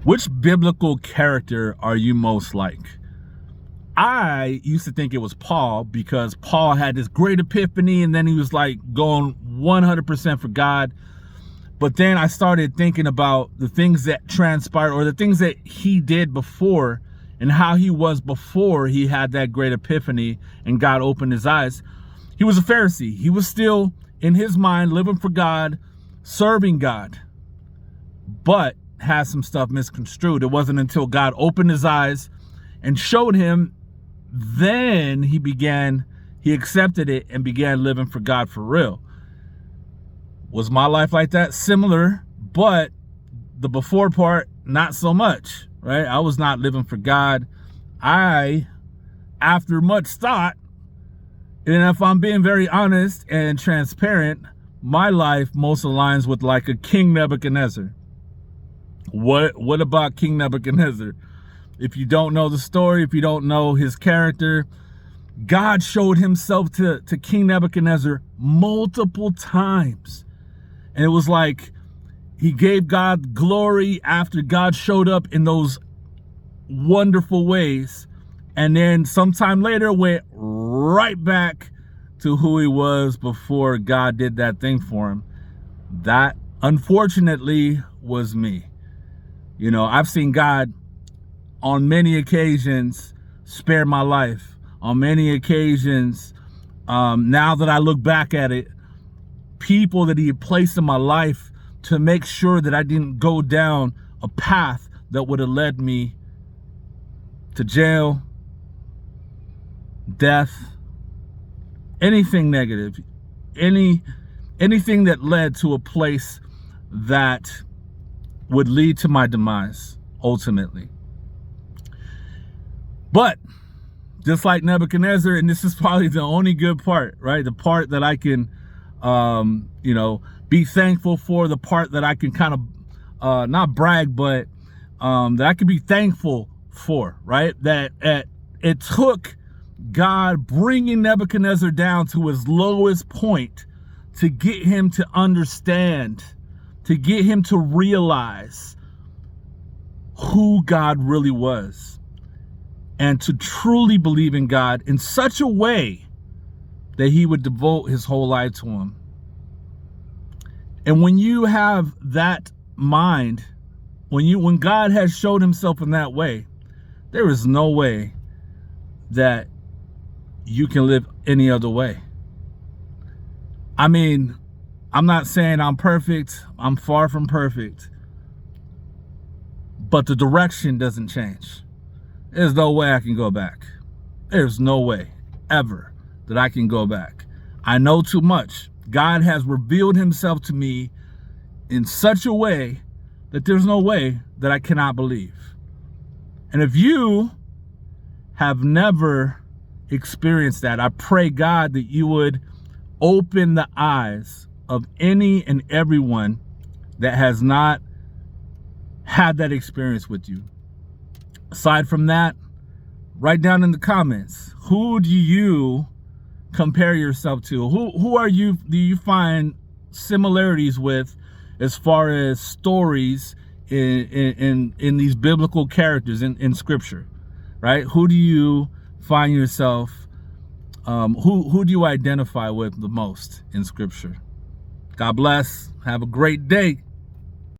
Which biblical character are you most like? I used to think it was Paul because Paul had this great epiphany and then he was like going 100% for God. But then I started thinking about the things that transpired or the things that he did before and how he was before he had that great epiphany and God opened his eyes. He was a Pharisee. He was still in his mind living for God, serving God, but had some stuff misconstrued. It wasn't until God opened his eyes and showed him, then he accepted it and began living for God for real. Was my life like that? Similar, but the before part, not so much, right? I was not living for God. After much thought, and if I'm being very honest and transparent, my life most aligns with like a King Nebuchadnezzar. What about King Nebuchadnezzar? If you don't know the story, if you don't know his character, God showed himself to King Nebuchadnezzar multiple times. And it was like he gave God glory after God showed up in those wonderful ways. And then sometime later went right back to who he was before God did that thing for him. That, unfortunately, was me. You know, I've seen God on many occasions spare my life. On many occasions, now that I look back at it, people that he had placed in my life to make sure that I didn't go down a path that would have led me to jail, death, anything negative, anything that led to a place that would lead to my demise ultimately. But just like Nebuchadnezzar, and this is probably the only good part, right? The part that I can, be thankful for, the part that I can kind of, not brag, but that I can be thankful for, right? That it took God bringing Nebuchadnezzar down to his lowest point to get him to understand, to get him to realize who God really was, and to truly believe in God in such a way that he would devote his whole life to him. And when you have that mind, when God has showed himself in that way, there is no way that you can live any other way. I mean, I'm not saying I'm perfect. I'm far from perfect. But the direction doesn't change. There's no way I can go back. There's no way ever that I can go back. I know too much. God has revealed himself to me in such a way that there's no way that I cannot believe. And if you have never experienced that, I pray, God, that you would open the eyes of any and everyone that has not had that experience with you. Aside from that, write down in the comments, who do you compare yourself to? Who are you, do you find similarities with as far as stories in these biblical characters in scripture, right? Who do you find yourself, who do you identify with the most in scripture? God bless. Have a great day.